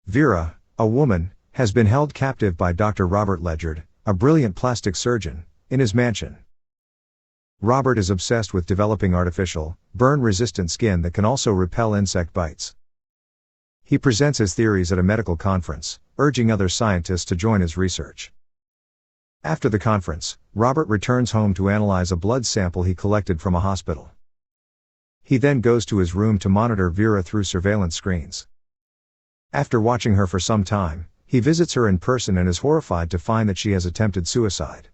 Vera, a woman, has been held captive by Dr. Robert Ledyard, a brilliant plastic surgeon, in his mansion. Robert is obsessed with developing artificial, burn-resistant skin that can also repel insect bites. He presents his theories at a medical conference, urging other scientists to join his research. After the conference, Robert returns home to analyze a blood sample he collected from a hospital. He then goes to his room to monitor Vera through surveillance screens. After watching her for some time, he visits her in person and is horrified to find that she has attempted suicide.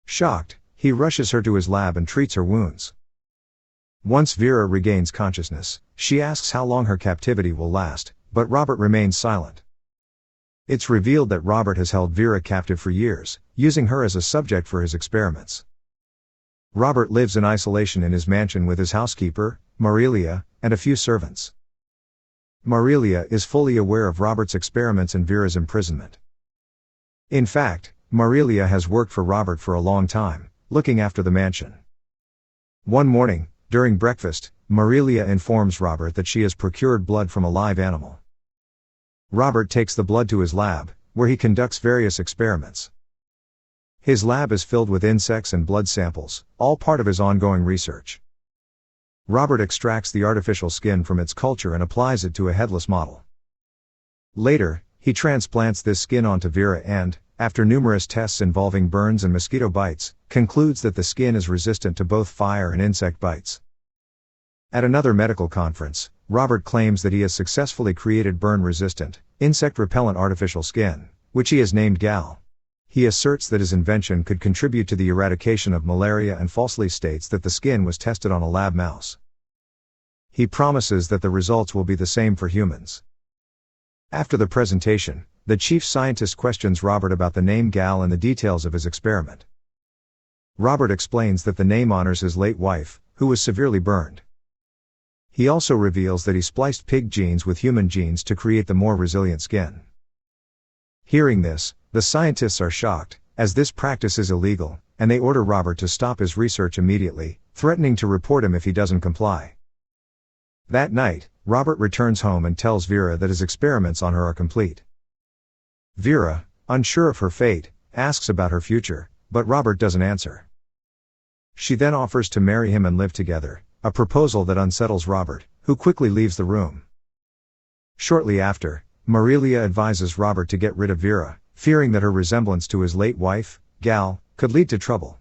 Shocked, he rushes her to his lab and treats her wounds. Once Vera regains consciousness, she asks how long her captivity will last, but Robert remains silent. It's revealed that Robert has held Vera captive for years, using her as a subject for his experiments. Robert lives in isolation in his mansion with his housekeeper, Marilia, and a few servants. Marilia is fully aware of Robert's experiments and Vera's imprisonment. In fact, Marilia has worked for Robert for a long time, looking after the mansion. One morning, during breakfast, Marilia informs Robert that she has procured blood from a live animal. Robert takes the blood to his lab, where he conducts various experiments. His lab is filled with insects and blood samples, all part of his ongoing research. Robert extracts the artificial skin from its culture and applies it to a headless model. Later, he transplants this skin onto Vera and, after numerous tests involving burns and mosquito bites, concludes that the skin is resistant to both fire and insect bites. At another medical conference, Robert claims that he has successfully created burn-resistant, insect-repellent artificial skin, which he has named GAL. He asserts that his invention could contribute to the eradication of malaria and falsely states that the skin was tested on a lab mouse. He promises that the results will be the same for humans. After the presentation, the chief scientist questions Robert about the name GAL and the details of his experiment. Robert explains that the name honors his late wife, who was severely burned. He also reveals that he spliced pig genes with human genes to create the more resilient skin. Hearing this, the scientists are shocked, as this practice is illegal, and they order Robert to stop his research immediately, threatening to report him if he doesn't comply. That night, Robert returns home and tells Vera that his experiments on her are complete. Vera, unsure of her fate, asks about her future, but Robert doesn't answer. She then offers to marry him and live together, a proposal that unsettles Robert, who quickly leaves the room. Shortly after, Marilia advises Robert to get rid of Vera, fearing that her resemblance to his late wife, Gal, could lead to trouble.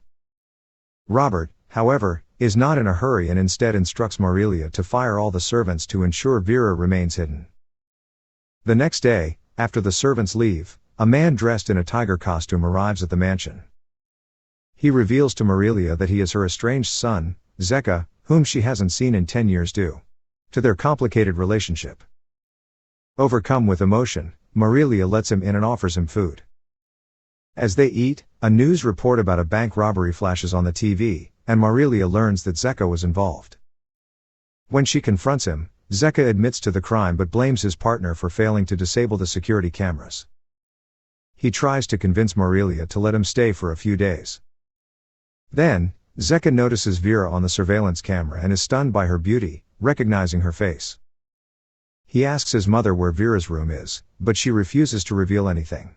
Robert, however, is not in a hurry and instead instructs Marilia to fire all the servants to ensure Vera remains hidden. The next day, after the servants leave, a man dressed in a tiger costume arrives at the mansion. He reveals to Marilia that he is her estranged son, Zeka, whom she hasn't seen in 10 years due to their complicated relationship. Overcome with emotion, Marilia lets him in and offers him food. As they eat, a news report about a bank robbery flashes on the TV, and Marilia learns that Zeka was involved. When she confronts him, Zeka admits to the crime but blames his partner for failing to disable the security cameras. He tries to convince Marilia to let him stay for a few days. Then, Zeka notices Vera on the surveillance camera and is stunned by her beauty, recognizing her face. He asks his mother where Vera's room is, but she refuses to reveal anything.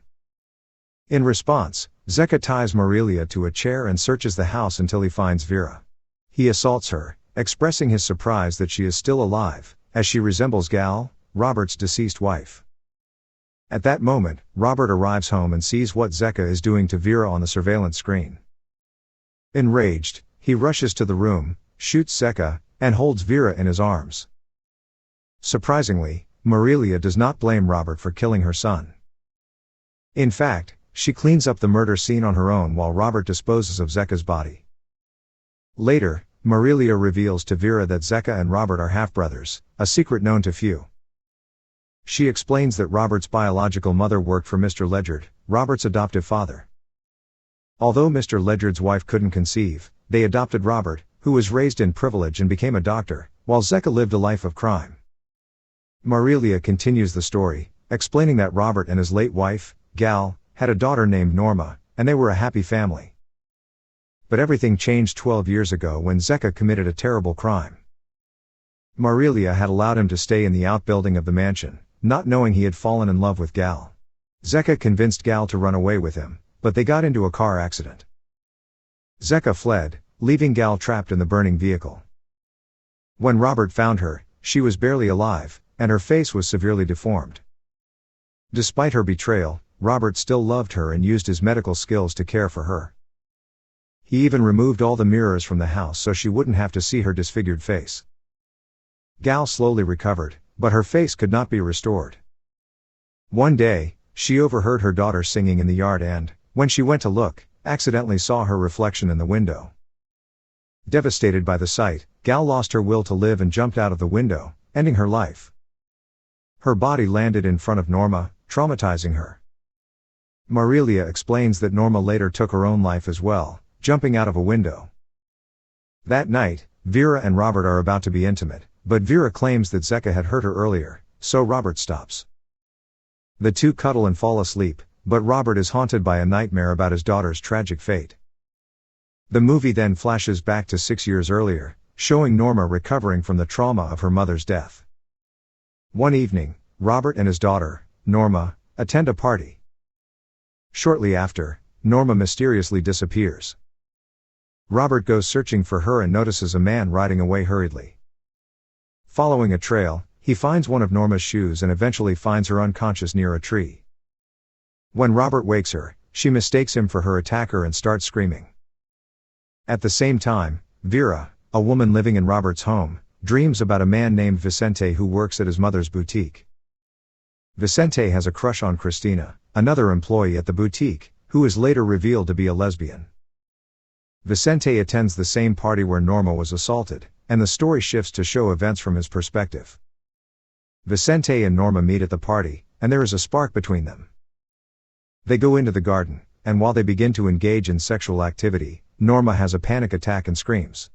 In response, Zeka ties Marilia to a chair and searches the house until he finds Vera. He assaults her, expressing his surprise that she is still alive, as she resembles Gal, Robert's deceased wife. At that moment, Robert arrives home and sees what Zeka is doing to Vera on the surveillance screen. Enraged, he rushes to the room, shoots Zeka, and holds Vera in his arms. Surprisingly, Marilia does not blame Robert for killing her son. In fact, she cleans up the murder scene on her own while Robert disposes of Zeka's body. Later, Marilia reveals to Vera that Zeka and Robert are half-brothers, a secret known to few. She explains that Robert's biological mother worked for Mr. Ledyard, Robert's adoptive father. Although Mr. Ledyard's wife couldn't conceive, they adopted Robert, who was raised in privilege and became a doctor, while Zeka lived a life of crime. Marilia continues the story, explaining that Robert and his late wife, Gal, had a daughter named Norma, and they were a happy family. But everything changed 12 years ago when Zeka committed a terrible crime. Marilia had allowed him to stay in the outbuilding of the mansion, not knowing he had fallen in love with Gal. Zeka convinced Gal to run away with him, but they got into a car accident. Zeka fled, leaving Gal trapped in the burning vehicle. When Robert found her, she was barely alive, and her face was severely deformed. Despite her betrayal, Robert still loved her and used his medical skills to care for her. He even removed all the mirrors from the house so she wouldn't have to see her disfigured face. Gal slowly recovered, but her face could not be restored. One day, she overheard her daughter singing in the yard and, when she went to look, accidentally saw her reflection in the window. Devastated by the sight, Gal lost her will to live and jumped out of the window, ending her life. Her body landed in front of Norma, traumatizing her. Marilia explains that Norma later took her own life as well, jumping out of a window. That night, Vera and Robert are about to be intimate, but Vera claims that Zeka had hurt her earlier, so Robert stops. The two cuddle and fall asleep, but Robert is haunted by a nightmare about his daughter's tragic fate. The movie then flashes back to 6 years earlier, showing Norma recovering from the trauma of her mother's death. One evening, Robert and his daughter, Norma, attend a party. Shortly after, Norma mysteriously disappears. Robert goes searching for her and notices a man riding away hurriedly. Following a trail, he finds one of Norma's shoes and eventually finds her unconscious near a tree. When Robert wakes her, she mistakes him for her attacker and starts screaming. At the same time, Vera, a woman living in Robert's home, dreams about a man named Vicente who works at his mother's boutique. Vicente has a crush on Christina, another employee at the boutique, who is later revealed to be a lesbian. Vicente attends the same party where Norma was assaulted, and the story shifts to show events from his perspective. Vicente and Norma meet at the party, and there is a spark between them. They go into the garden, and while they begin to engage in sexual activity, Norma has a panic attack and screams.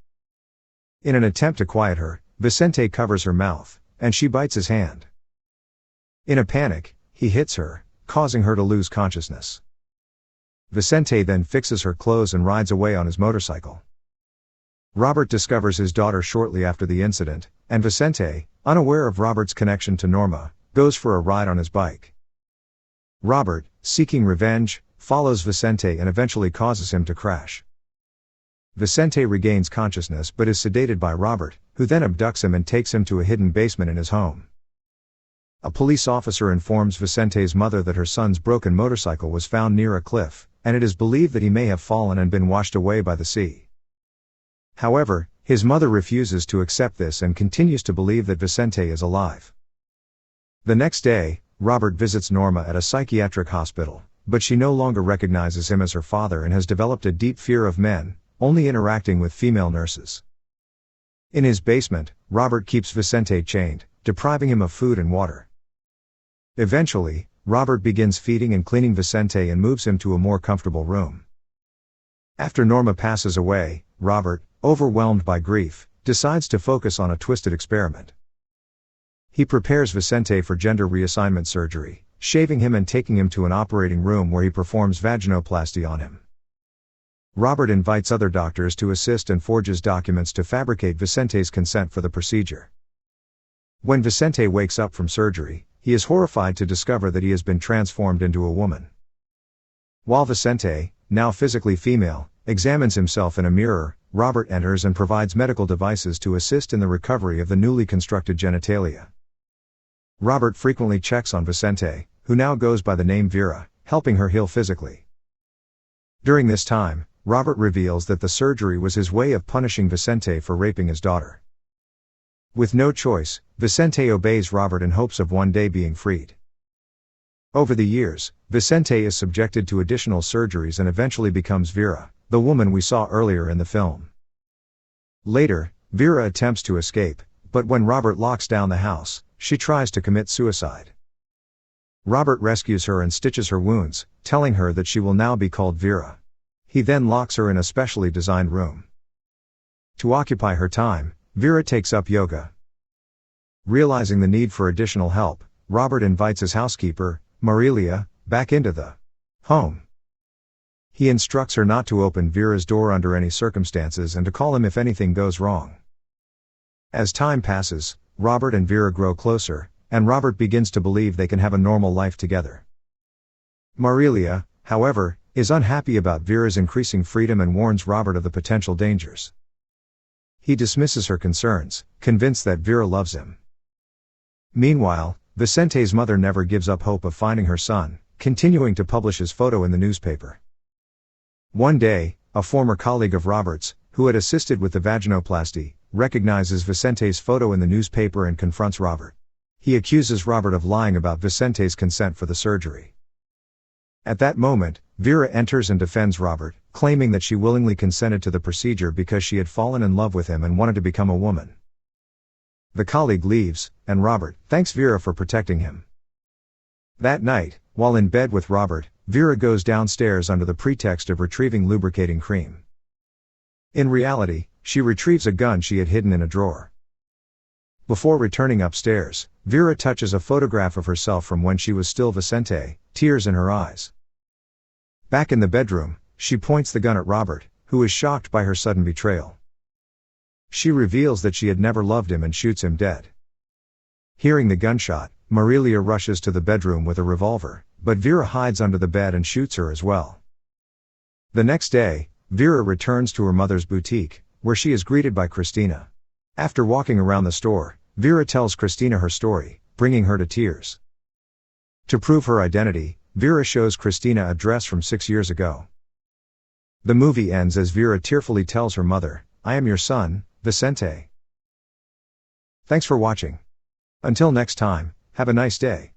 In an attempt to quiet her, Vicente covers her mouth, and she bites his hand. In a panic, he hits her, causing her to lose consciousness. Vicente then fixes her clothes and rides away on his motorcycle. Robert discovers his daughter shortly after the incident, and Vicente, unaware of Robert's connection to Norma, goes for a ride on his bike. Robert, seeking revenge, follows Vicente and eventually causes him to crash. Vicente regains consciousness but is sedated by Robert, who then abducts him and takes him to a hidden basement in his home. A police officer informs Vicente's mother that her son's broken motorcycle was found near a cliff, and it is believed that he may have fallen and been washed away by the sea. However, his mother refuses to accept this and continues to believe that Vicente is alive. The next day, Robert visits Norma at a psychiatric hospital, but she no longer recognizes him as her father and has developed a deep fear of men, only interacting with female nurses. In his basement, Robert keeps Vicente chained, depriving him of food and water. Eventually, Robert begins feeding and cleaning Vicente and moves him to a more comfortable room. After Norma passes away, Robert, overwhelmed by grief, decides to focus on a twisted experiment. He prepares Vicente for gender reassignment surgery, shaving him and taking him to an operating room where he performs vaginoplasty on him. Robert invites other doctors to assist and forges documents to fabricate Vicente's consent for the procedure. When Vicente wakes up from surgery, he is horrified to discover that he has been transformed into a woman. While Vicente, now physically female, examines himself in a mirror, Robert enters and provides medical devices to assist in the recovery of the newly constructed genitalia. Robert frequently checks on Vicente, who now goes by the name Vera, helping her heal physically. During this time, Robert reveals that the surgery was his way of punishing Vicente for raping his daughter. With no choice, Vicente obeys Robert in hopes of one day being freed. Over the years, Vicente is subjected to additional surgeries and eventually becomes Vera, the woman we saw earlier in the film. Later, Vera attempts to escape, but when Robert locks down the house, she tries to commit suicide. Robert rescues her and stitches her wounds, telling her that she will now be called Vera. He then locks her in a specially designed room. To occupy her time, Vera takes up yoga. Realizing the need for additional help, Robert invites his housekeeper, Marilia, back into the home. He instructs her not to open Vera's door under any circumstances and to call him if anything goes wrong. As time passes, Robert and Vera grow closer, and Robert begins to believe they can have a normal life together. Marilia, however, is unhappy about Vera's increasing freedom and warns Robert of the potential dangers. He dismisses her concerns, convinced that Vera loves him. Meanwhile, Vicente's mother never gives up hope of finding her son, continuing to publish his photo in the newspaper. One day, a former colleague of Robert's, who had assisted with the vaginoplasty, recognizes Vicente's photo in the newspaper and confronts Robert. He accuses Robert of lying about Vicente's consent for the surgery. At that moment, Vera enters and defends Robert, claiming that she willingly consented to the procedure because she had fallen in love with him and wanted to become a woman. The colleague leaves, and Robert thanks Vera for protecting him. That night, while in bed with Robert, Vera goes downstairs under the pretext of retrieving lubricating cream. In reality, she retrieves a gun she had hidden in a drawer. Before returning upstairs, Vera touches a photograph of herself from when she was still Vicente, tears in her eyes. Back in the bedroom, she points the gun at Robert, who is shocked by her sudden betrayal. She reveals that she had never loved him and shoots him dead. Hearing the gunshot, Marilia rushes to the bedroom with a revolver, but Vera hides under the bed and shoots her as well. The next day, Vera returns to her mother's boutique, where she is greeted by Christina. After walking around the store, Vera tells Christina her story, bringing her to tears. To prove her identity, Vera shows Christina a dress from 6 years ago. The movie ends as Vera tearfully tells her mother, "I am your son, Vicente." Thanks for watching. Until next time, have a nice day.